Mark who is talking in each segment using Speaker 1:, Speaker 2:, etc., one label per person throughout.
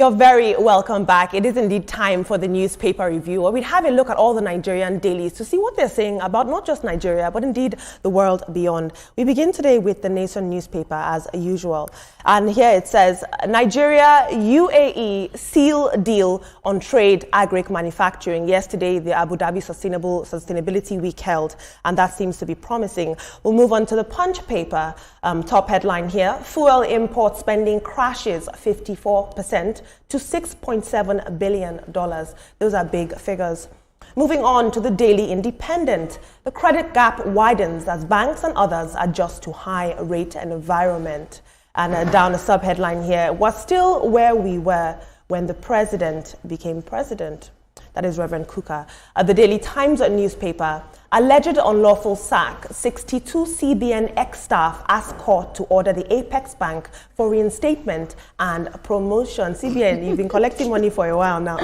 Speaker 1: You're very welcome back. It is indeed time for the newspaper review, where we have a look at all the Nigerian dailies to see what they're saying about not just Nigeria, but indeed the world beyond. We begin today with the Nation newspaper as usual. And here it says, Nigeria-UAE seal deal on trade agric manufacturing. Yesterday, the Abu Dhabi Sustainability Week held, and that seems to be promising. We'll move on to the Punch paper. Top headline here, fuel import spending crashes 54%. to $6.7 billion. Those are big figures. Moving on to the Daily Independent, the credit gap widens as banks and others adjust to high rate environment. And down a subheadline here, we're still where we were when the president became president. That is Reverend Kuka. The Daily Times newspaper, alleged unlawful sack, 62 CBN ex-staff ask court to order the Apex Bank for reinstatement and promotion. CBN, you've been collecting money for a while now.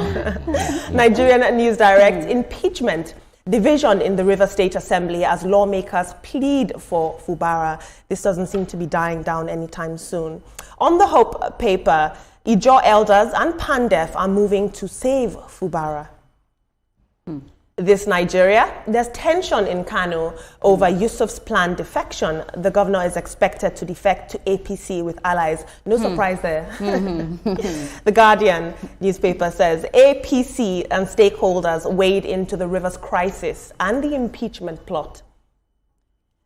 Speaker 1: Nigerian News Direct, impeachment, division in the River State Assembly as lawmakers plead for Fubara. This doesn't seem to be dying down anytime soon. On the Hope paper, Ijaw elders and Pandef are moving to save Fubara. This Nigeria, there's tension in Kano over Yusuf's planned defection. The governor is expected to defect to APC with allies. No surprise there. The Guardian newspaper says APC and stakeholders wade into the river's crisis and the impeachment plot.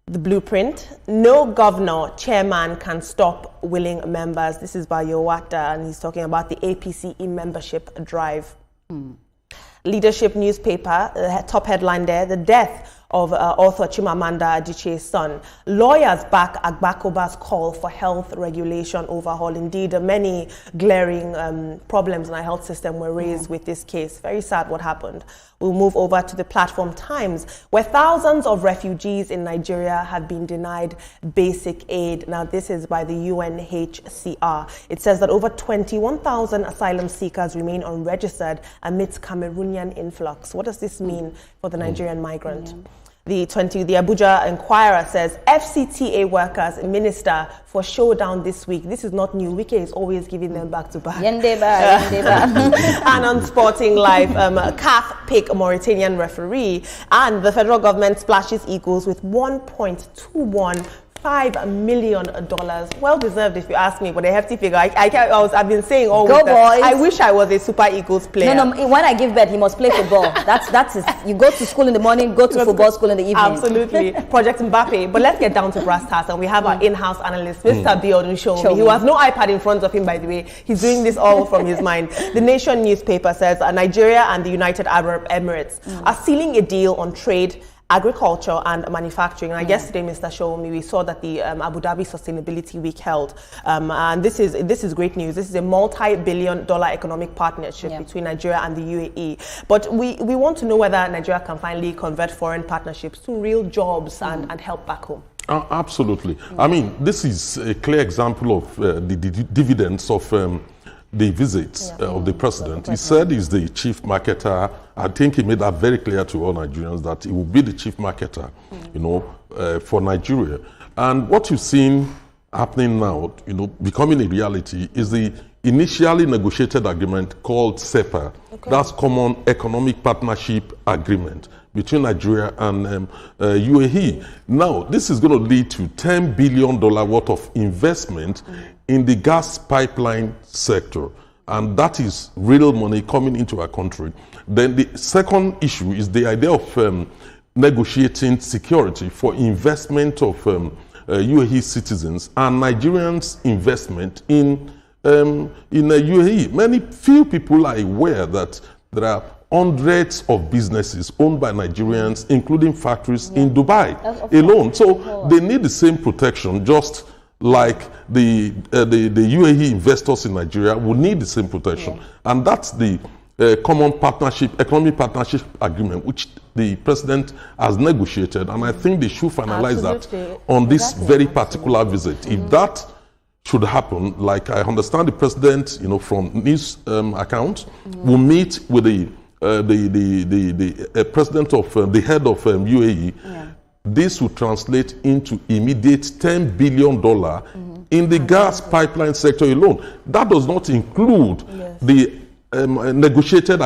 Speaker 1: The Blueprint, no governor, chairman can stop willing members. This is by Yowata, and he's talking about the APC e-membership drive. Leadership newspaper, the top headline there, the death of author Chimamanda Adichie's son. Lawyers back Agbakoba's call for health regulation overhaul. Indeed, many glaring problems in our health system were raised with this case. Very sad what happened. We'll move over to the Platform Times, where thousands of refugees in Nigeria have been denied basic aid. Now, this is by the UNHCR. It says that over 21,000 asylum seekers remain unregistered amidst Cameroonian influx. What does this mean for the Nigerian migrant? The Abuja Inquirer says FCTA workers minister for showdown this week. This is not new. Wike is always giving them back to back. And on Sporting Life, CAF pick Mauritanian referee, and the federal government splashes Eagles with $1.215 million. Well deserved, if you ask me, but a hefty figure. I've been saying all week that I wish I was a Super Eagles player.
Speaker 2: No, when I give birth, he must play football. That's his, you go to school in the morning, go to football school in the evening.
Speaker 1: Absolutely. Project Mbappe. But let's get down to brass tacks, and we have our in-house analyst, Mr. Biodun Show. He has no iPad in front of him, by the way. He's doing this all from his mind. The Nation newspaper says Nigeria and the United Arab Emirates are sealing a deal on trade, agriculture and manufacturing. And yesterday, Mr. Showomi, we saw that the Abu Dhabi Sustainability Week held, and this is great news. This is a multi-billion-dollar economic partnership between Nigeria and the UAE. But we want to know whether Nigeria can finally convert foreign partnerships to real jobs and help back home.
Speaker 3: Absolutely. I mean, this is a clear example of the dividends of the visits of the president. He said he's the chief marketer. I think he made that very clear to all Nigerians that he will be the chief marketer, for Nigeria. And what you've seen happening now, becoming a reality, is the initially negotiated agreement called CEPA. That's Common Economic Partnership Agreement between Nigeria and UAE. Now, this is going to lead to $10 billion worth of investment in the gas pipeline sector. And that is real money coming into our country. Then the second issue is the idea of negotiating security for investment of UAE citizens and Nigerians' investment in UAE. Few people are aware that there are hundreds of businesses owned by Nigerians, including factories in Dubai alone. So they need the same protection, just like the UAE investors in Nigeria will need the same protection. And that's the Common Economic Partnership Agreement, which the president has negotiated. And I think they should finalize that on this very particular visit. If that should happen, like I understand the president, from news accounts, will meet with the president of the head of UAE this will translate into immediate $10 billion in the gas pipeline sector alone. That does not include the negotiated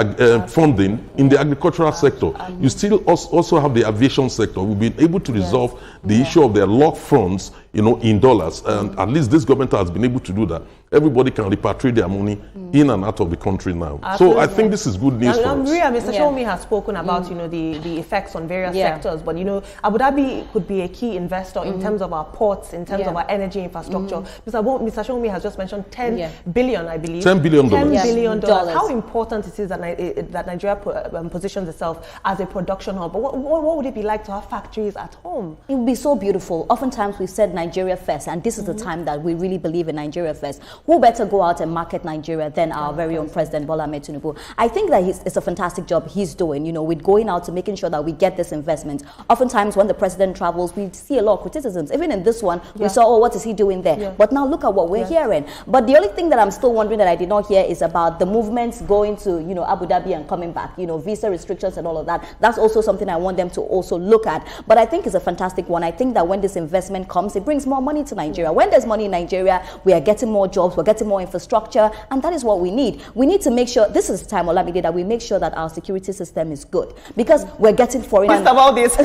Speaker 3: funding in the agricultural sector. You still also have the aviation sector. We've been able to resolve the issue of their locked funds, in dollars, and at least this government has been able to do that. Everybody can repatriate their money in and out of the country now. So I think this is good news for us.
Speaker 1: Mr. Shomi has spoken about the effects on various sectors, but Abu Dhabi could be a key investor in terms of our ports, in terms of our energy infrastructure. Mr. Shomi has just mentioned 10 billion, I believe.
Speaker 3: $10 billion.
Speaker 1: $10 billion. How important it is that Nigeria positions itself as a production hub. But what would it be like to have factories at home?
Speaker 2: It would be so beautiful. Oftentimes we've said Nigeria first, and this is the time that we really believe in Nigeria first. Who better go out and market Nigeria than our very own President Bola Ahmed Tinubu? I think that it's a fantastic job he's doing, with going out to making sure that we get this investment. Oftentimes when the president travels, we see a lot of criticisms. Even in this one, we saw, what is he doing there? But now look at what we're hearing. But the only thing that I'm still wondering that I did not hear is about the movements going to, Abu Dhabi and coming back, visa restrictions and all of that. That's also something I want them to also look at. But I think it's a fantastic one. I think that when this investment comes, it brings more money to Nigeria. When there's money in Nigeria, we are getting more jobs, we're getting more infrastructure, and that is what we need. We need to make sure, this is the time, Olamide, that we make sure that our security system is good, because we're getting foreign.
Speaker 1: First of all, this, so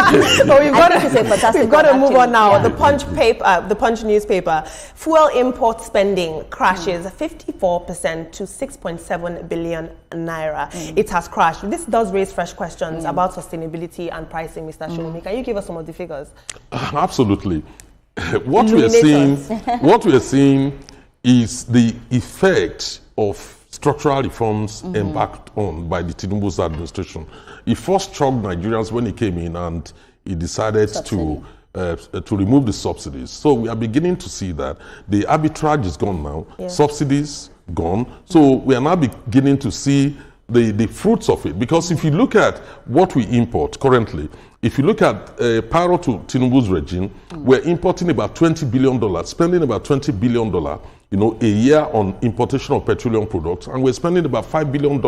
Speaker 1: we've got to move on now. The Punch newspaper, fuel import spending crashes 54% to 6.7 billion naira. It has crashed. This does raise fresh questions about sustainability and pricing, Mr. Shomi. Can you give us some of the figures?
Speaker 3: Absolutely. What we are seeing is the effect of structural reforms embarked on by the Tinubu's administration. He first shocked Nigerians when he came in and he decided to remove the subsidies. So we are beginning to see that the arbitrage is gone now, subsidies gone. So we are now beginning to see the fruits of it. Because if you look at what we import currently, if you look at prior to Tinubu's regime, we're importing about $20 billion, spending about $20 billion a year on importation of petroleum products, and we're spending about $5 billion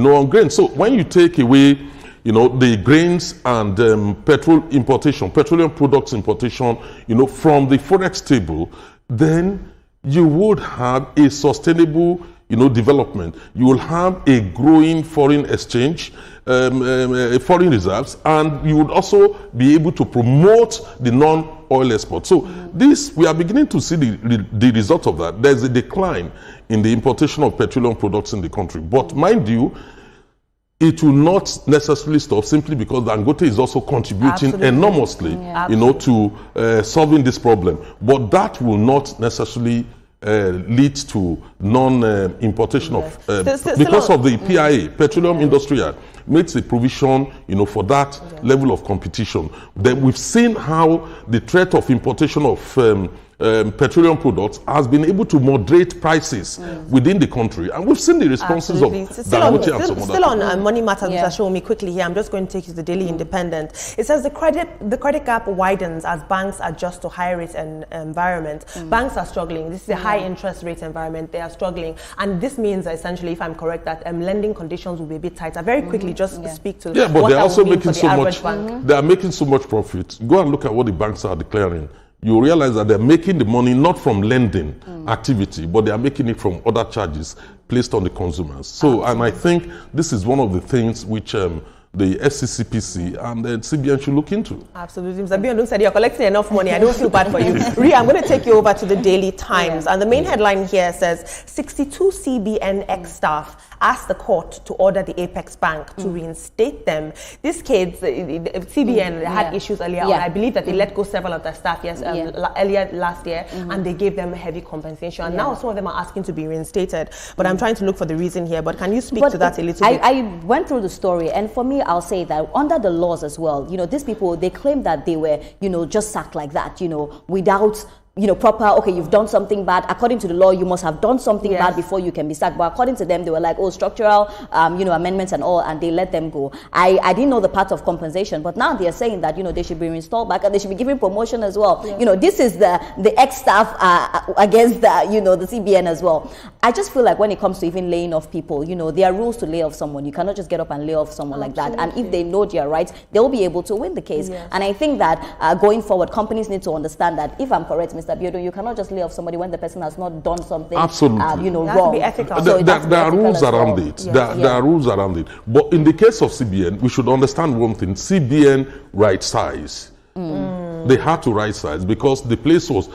Speaker 3: on grain. So when you take away the grains and petroleum products importation, from the forex table, then you would have a sustainable development. You will have a growing foreign exchange, foreign reserves, and you would also be able to promote the non-oil export. So this, we are beginning to see the result of that. There's a decline in the importation of petroleum products in the country. But mind you, it will not necessarily stop simply because Dangote is also contributing enormously, to solving this problem. But that will not necessarily lead to non-importation of because of the PIA, Petroleum Industry Act, makes a provision, for that level of competition. Then we've seen how the threat of importation of petroleum products has been able to moderate prices within the country, and we've seen the responses of Dangote and some other.
Speaker 1: Still on money matters, Mr. Shomi, quickly here. I'm just going to take you to the Daily Independent. It says the credit gap widens as banks adjust to high rate environment. Banks are struggling. This is a high interest rate environment. They are struggling, and this means essentially, if I'm correct, that lending conditions will be a bit tighter. Very quickly, just speak to
Speaker 3: but
Speaker 1: what
Speaker 3: they're also making
Speaker 1: so much.
Speaker 3: They are making so much profit. Go and look at what the banks are declaring. You realize that they're making the money not from lending activity, but they are making it from other charges placed on the consumers. So, and I think this is one of the things which the FCCPC and the CBN should look into.
Speaker 1: Absolutely. Mr. Biyondun said you're collecting enough money. I don't feel bad for you. Ria, I'm going to take you over to the Daily Times. And the main headline here says 62 CBN ex-staff asked the court to order the Apex Bank to reinstate them. These kids, CBN had issues earlier on. I believe that they let go several of their staff earlier last year, and they gave them a heavy compensation. And now some of them are asking to be reinstated. But I'm trying to look for the reason here. But can you speak to that a little bit?
Speaker 2: I went through the story, and for me, I'll say that under the laws as well, these people, they claim that they were, just sacked like that, without proper, okay, you've done something bad. According to the law, you must have done something bad before you can be sacked. But according to them, they were like, oh, structural, amendments and all, and they let them go. I didn't know the part of compensation, but now they are saying that, they should be reinstalled back and they should be given promotion as well. Yeah. This is the ex-staff against the CBN as well. I just feel like when it comes to even laying off people, there are rules to lay off someone. You cannot just get up and lay off someone like that. And if they know their rights, they'll be able to win the case. Yes. And I think that going forward, companies need to understand that, if I'm correct, Mr. Biodo, you cannot just lay off somebody when the person has not done something wrong.
Speaker 1: Be ethical.
Speaker 3: There are rules around it. There are rules around it. But in the case of CBN, we should understand one thing. CBN right size. They had to right size because the place was,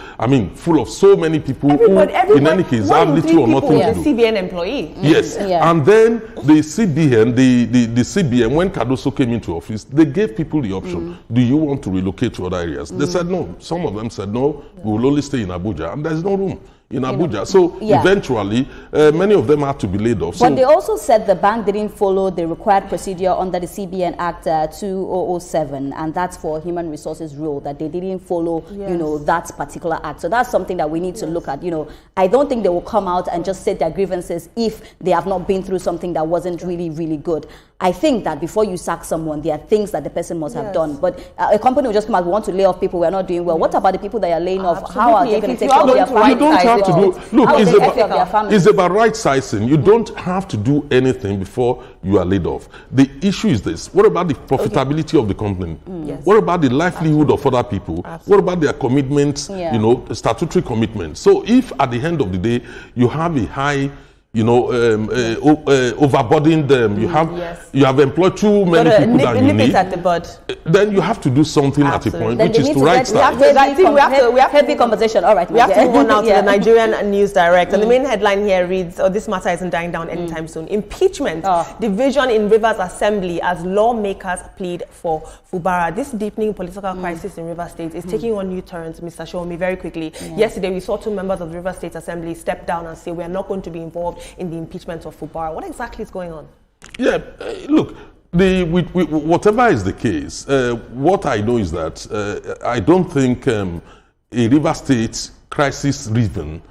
Speaker 3: full of so many people who, in any case, have little or nothing to do.
Speaker 1: The CBN employee.
Speaker 3: Yes. Yeah. And then the CBN, the CBN, when Cardoso came into office, they gave people the option, do you want to relocate to other areas? They said no. Some of them said no, we will only stay in Abuja, and there's no room in Abuja. So eventually, many of them had to be laid off.
Speaker 2: But they also said the bank didn't follow the required procedure under the CBN Act 2007, and that's for human resources rule, that they didn't follow, that particular act. So that's something that we need to look at. I don't think they will come out and just say their grievances if they have not been through something that wasn't really, really good. I think that before you sack someone, there are things that the person must have done. But a company will just come out, we want to lay off people, we're not doing well. What about the people that are laying off? How are they going to take care of their family?
Speaker 3: You don't have to do, look, it's about right sizing. You don't have to do anything before you are laid off. The issue is this: what about the profitability of the company? What about the livelihood of other people? What about their commitments, statutory commitments? So if at the end of the day you have a high overburdened them. You have employed too many people that you need.
Speaker 1: At the bud.
Speaker 3: Then you have to do something at a point, which is to right size.
Speaker 2: We have heavy conversation. All right,
Speaker 1: we have to move on now to the Nigerian News Direct, and the main headline here reads: this matter isn't dying down anytime soon. Impeachment, division in Rivers Assembly as lawmakers plead for Fubara. This deepening political crisis in Rivers State is taking on new turns. Mr. Shomi, very quickly. Yesterday, we saw 2 members of the Rivers State Assembly step down and say we are not going to be involved in the impeachment of Fubara. What exactly is going on?
Speaker 3: Yeah, look, whatever is the case, what I know is that I don't think a River State crisis driven,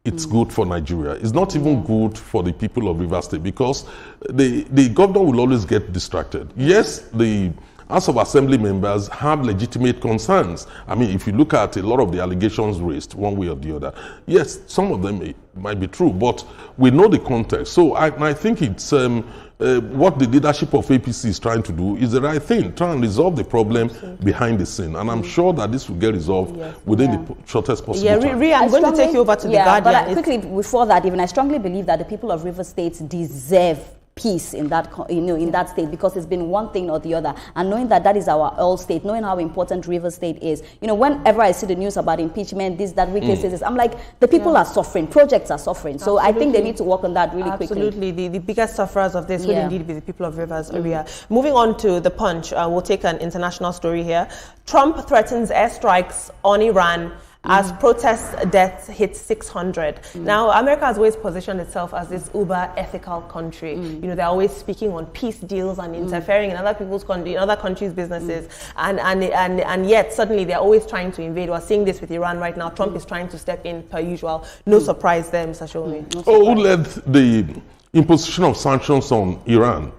Speaker 3: it's good for Nigeria. It's not even good for the people of River State because the governor will always get distracted. Yes, the House of Assembly members have legitimate concerns. If you look at a lot of the allegations raised one way or the other, yes, some of them might be true, but we know the context. So I think it's what the leadership of APC is trying to do is the right thing, try and resolve the problem behind the scene. And I'm sure that this will get resolved within the shortest possible time.
Speaker 1: Ria, I'm going to take you over to the Guardian.
Speaker 2: But quickly, before that, even I strongly believe that the people of River State deserve peace in that in that state, because it's been one thing or the other, and knowing that is our oil state, knowing how important River State is, whenever I see the news about impeachment, this, that, cases, I'm like, the people are suffering, projects are suffering. So I think they need to work on that really quickly.
Speaker 1: Absolutely, the biggest sufferers of this will indeed be the people of Rivers area. Moving on to the Punch, we'll take an international story here. Trump threatens airstrikes on Iran as protest deaths hit 600. Now, America has always positioned itself as this uber ethical country. They're always speaking on peace deals and interfering in other people's country, in other countries' businesses, and yet suddenly they're always trying to invade. We're seeing this with Iran right now. Trump is trying to step in per usual. No surprise there, Mr. Shomi.
Speaker 3: Who led the imposition of sanctions on Iran?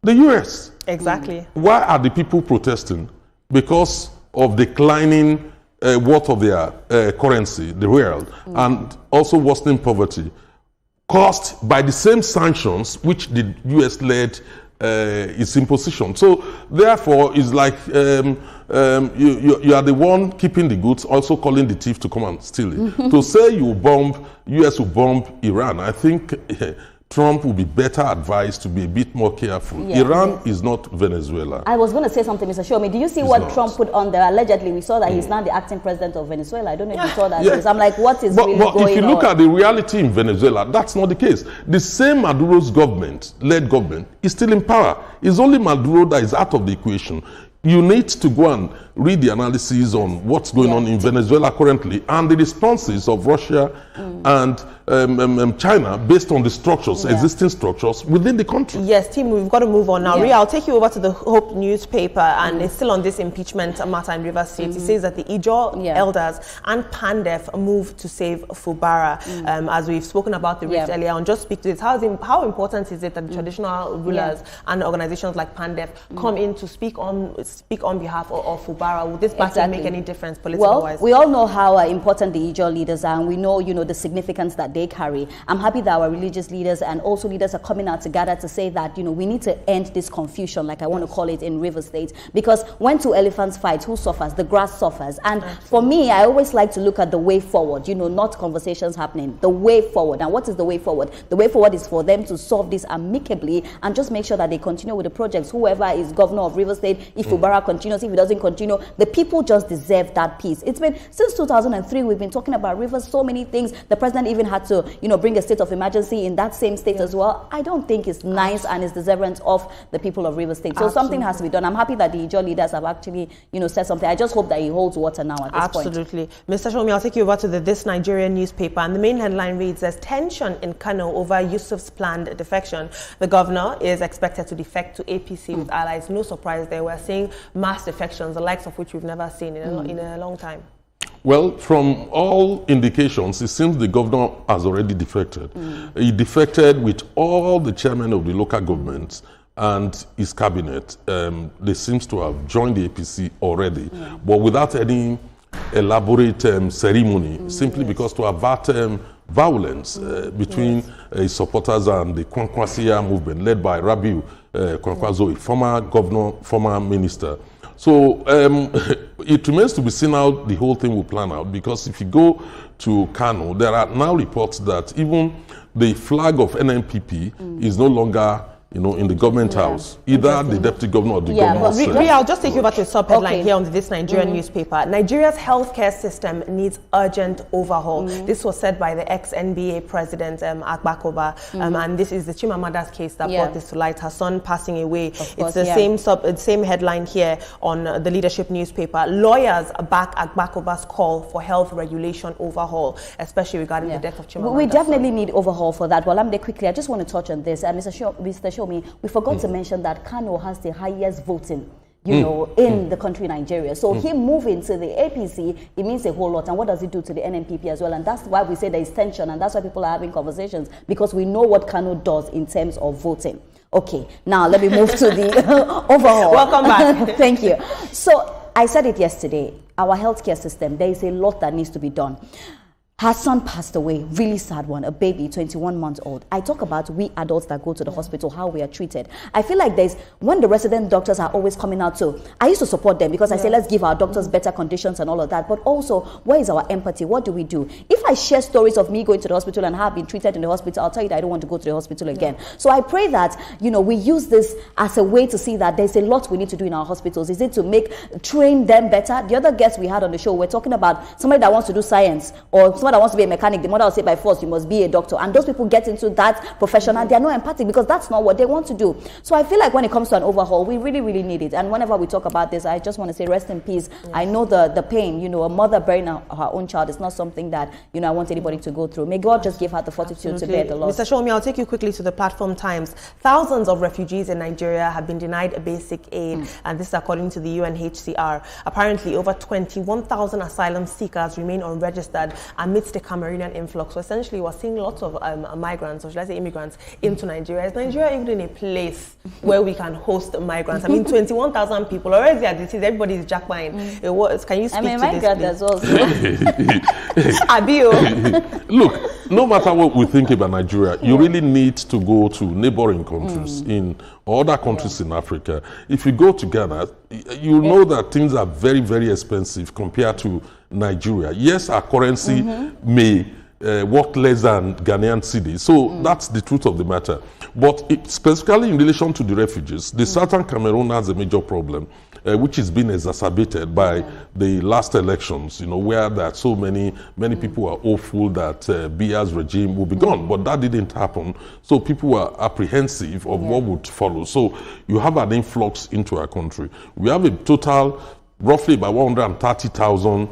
Speaker 3: The US.
Speaker 1: Exactly.
Speaker 3: Why are the people protesting? Because of declining worth of their currency, the real, and also worsening poverty, caused by the same sanctions which the US led its imposition. So therefore, it's like you are the one keeping the goods, also calling the thief to come and steal it. To say US will bomb Iran, I think Trump will be better advised to be a bit more careful. Iran is not Venezuela.
Speaker 2: I was going to say something, Mr. Shomi. Do you see what Trump put on there? Allegedly, we saw that he's now the acting president of Venezuela. I don't know if you saw that. I'm like, what is really going on?
Speaker 3: But if you look at the reality in Venezuela, that's not the case. The same Maduro's led government, is still in power. It's only Maduro that is out of the equation. you need to go and read the analysis on what's going on in Venezuela currently and the responses of Russia and China based on the structures, existing structures within the country.
Speaker 1: Yes, team, we've got to move on now. Ria, I'll take you over to the Hope newspaper, and it's still on this impeachment matter in Rivers State. It says that the Ijaw elders and Pandef moved to save Fubara. As we've spoken about the rift earlier on, just speak to this. How important is it that the traditional rulers and organizations like Pandef come in to speak on behalf of Fubara? Will this battle make any difference political-wise?
Speaker 2: Well, we all know how important the Ijaw leaders are, and we know, the significance that they carry. I'm happy that our religious leaders and also leaders are coming out together to say that, we need to end this confusion, like I want to call it, in Rivers State. Because when two elephants fight, who suffers? The grass suffers. And for me, I always like to look at the way forward, not conversations happening, the way forward. And what is the way forward? The way forward is for them to solve this amicably and just make sure that they continue with the projects. Whoever is governor of Rivers State, if Fubara continues, if he doesn't continue, the people just deserve that peace. It's been since 2003 we've been talking about Rivers, so many things. The president even had to, bring a state of emergency in that same state as well. I don't think it's nice and it's deserving of the people of Rivers State. So something has to be done. I'm happy that the Ijaw leaders have actually, said something. I just hope that he holds water now at this point.
Speaker 1: Absolutely. Mr. Shomi, I'll take you over to This Nigeria newspaper, and the main headline reads, there's tension in Kano over Yusuf's planned defection. The governor is expected to defect to APC with allies. No surprise there. We're seeing mass defections, the likes of which we've never seen in a long time.
Speaker 3: Well, from all indications, it seems the governor has already defected. He defected with all the chairmen of the local governments and his cabinet. They seem to have joined the APC already, but without any elaborate ceremony, simply because to avert violence between his supporters and the Kwankwasia movement led by Rabiu Kwankwaso, former governor, former minister. So it remains to be seen how the whole thing will plan out, because if you go to Kano, there are now reports that even the flag of NNPP is no longer in the government house, either the deputy governor or the governor.
Speaker 1: Ria, I'll just take you over to a sub-headline here on This Nigerian newspaper. Nigeria's healthcare system needs urgent overhaul. This was said by the ex-NBA president, Agbakoba, and this is the Chimamada's case that brought this to light, her son passing away. It's the same headline here on the Leadership newspaper. Lawyers back Agbakoba's call for health regulation overhaul, especially regarding the death of Chimamanda.
Speaker 2: We definitely need overhaul for that. Well, quickly, I just want to touch on this. Mr. Shomi, we forgot to mention that Kano has the highest voting, in the country Nigeria. So him moving to the APC, it means a whole lot. And what does it do to the NNPP as well? And that's why we say there is tension, and that's why people are having conversations, because we know what Kano does in terms of voting. Okay, now let me move to the overhaul.
Speaker 1: Welcome back.
Speaker 2: Thank you. So I said it yesterday, our healthcare system, there is a lot that needs to be done. Her son passed away, really sad one, a baby, 21 months old. I talk about we adults that go to the hospital, how we are treated. I feel like when the resident doctors are always coming out too, I used to support them because I say, let's give our doctors better conditions and all of that. But also, where is our empathy? What do we do? If I share stories of me going to the hospital and have been treated in the hospital, I'll tell you that I don't want to go to the hospital again. So I pray that, we use this as a way to see that there's a lot we need to do in our hospitals. Is it to train them better? The other guests we had on the show, we're talking about somebody that wants to do science, or somebody that wants to be a mechanic. The mother will say by force you must be a doctor, and those people get into that profession and they are not empathic because that's not what they want to do. So I feel like when it comes to an overhaul, we really, really need it. And whenever we talk about this, I just want to say rest in peace. I know the pain, a mother burying her own child is not something that I want anybody to go through. May God just give her the fortitude to bear the loss.
Speaker 1: Mr. Shomi, I'll take you quickly to the Platform Times. Thousands of refugees in Nigeria have been denied a basic aid, and this is according to the UNHCR. Apparently, over 21,000 asylum seekers remain unregistered amidst the Cameroonian influx. So essentially, we're seeing lots of migrants, or should I say immigrants, into Nigeria. Is Nigeria even in a place where we can host migrants? I mean, 21,000 people already at the city. Everybody is jackpine. Can you speak to
Speaker 2: migrant
Speaker 1: this,
Speaker 2: as well.
Speaker 1: Abio.
Speaker 3: Look, no matter what we think about Nigeria, you really need to go to neighboring countries in other countries in Africa. If you go to Ghana, you know that things are very, very expensive compared to Nigeria. Yes, our currency may worth less than Ghanaian cedis. So that's the truth of the matter. But specifically in relation to the refugees, the Southern Cameroon has a major problem. which is being exacerbated by the last elections, where there are so many people are hopeful that Biya's regime will be gone, but that didn't happen. So people were apprehensive of what would follow. So you have an influx into our country. We have a total, roughly about 130,000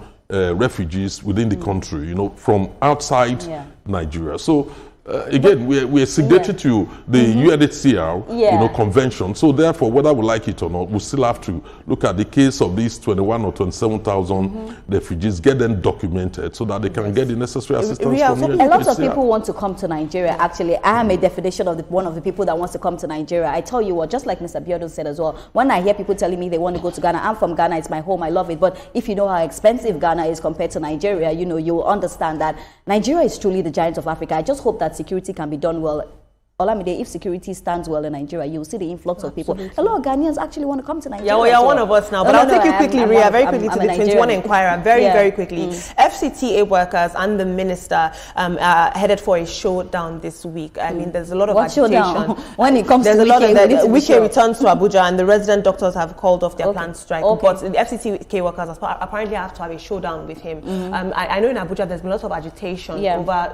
Speaker 3: refugees within the country, from outside Nigeria. So again, we're signatory to the UNHCR convention. So therefore, whether we like it or not, we still have to look at the case of these 21 or 27,000 refugees, get them documented so that they can get the necessary assistance from UNHCR.
Speaker 2: A lot of people want to come to Nigeria. Actually, I am a definition of one of the people that wants to come to Nigeria. I tell you what, just like Mr. Biodun said as well, when I hear people telling me they want to go to Ghana, I'm from Ghana, it's my home, I love it. But if you know how expensive Ghana is compared to Nigeria, you will understand that Nigeria is truly the giant of Africa. I just hope that security can be done well. Olamide, if security stands well in Nigeria, you'll see the influx of people. A lot of Ghanaians actually want to come to Nigeria.
Speaker 1: Yeah, well, you're one of us now. But I'll take you quickly, Ria, very quickly to the 21 Inquirer. Very quickly. FCTA workers and the minister are headed for a showdown this week. I mean, there's a lot of agitation.
Speaker 2: When it comes to
Speaker 1: Wike returns to Abuja, and the resident doctors have called off their planned strike. But the FCTA workers apparently have to have a showdown with him. I know in Abuja there's been lots of agitation over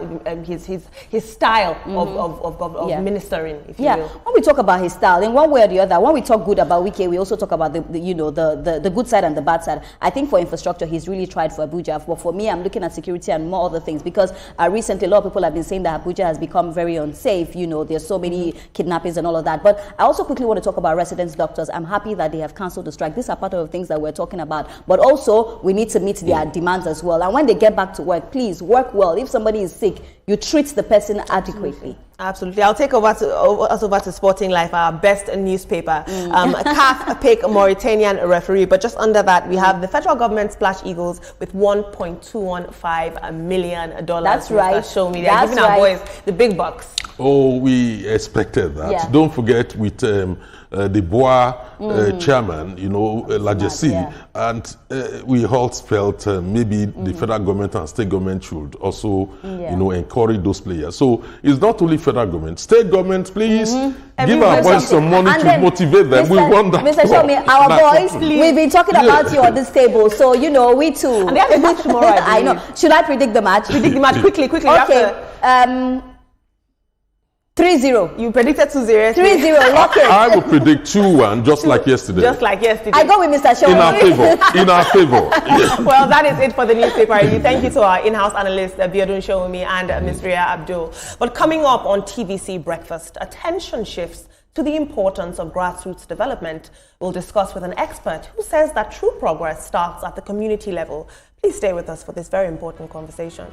Speaker 1: his style of ministering, if you will.
Speaker 2: When we talk about his style, in one way or the other, when we talk good about Wike, we also talk about the good side and the bad side. I think for infrastructure, he's really tried for Abuja. But for me, I'm looking at security and more other things, because recently a lot of people have been saying that Abuja has become very unsafe. There's so many kidnappings and all of that. But I also quickly want to talk about residence doctors. I'm happy that they have cancelled the strike. These are part of the things that we're talking about. But also, we need to meet their demands as well. And when they get back to work, please work well. If somebody is sick, you treat the person adequately.
Speaker 1: Absolutely. I'll take us over to Sporting Life, our best newspaper. CAF pick Mauritanian referee, but just under that, we have the federal government Splash Eagles with $1.215 million.
Speaker 2: That's right.
Speaker 1: Show me. They're giving our boys the big bucks.
Speaker 3: Oh, we expected that. Yeah. Don't forget with the Bois chairman, Lajesi, and we all felt maybe the federal government and state government should also, encourage those players. So it's not only federal government, state government, please give our boys some money to motivate them. We want that.
Speaker 2: Mr. Shomi, our boys, we've been talking about you on this table, so we too.
Speaker 1: And they have a match tomorrow.
Speaker 2: I know. Should I predict the match?
Speaker 1: Predict the match quickly.
Speaker 2: Okay. 3-0.
Speaker 1: You predicted 2-0.
Speaker 2: 3-0. Lock it.
Speaker 3: I will predict 2-1, just like yesterday.
Speaker 1: Just like yesterday.
Speaker 2: I go with Mr. Shomi.
Speaker 3: In our favor.
Speaker 1: Well, that is it for the newspaper review. Thank you to our in-house analyst, Biodun Shomi, and Ms. Ria Abdul. But coming up on TVC Breakfast, attention shifts to the importance of grassroots development. We'll discuss with an expert who says that true progress starts at the community level. Please stay with us for this very important conversation.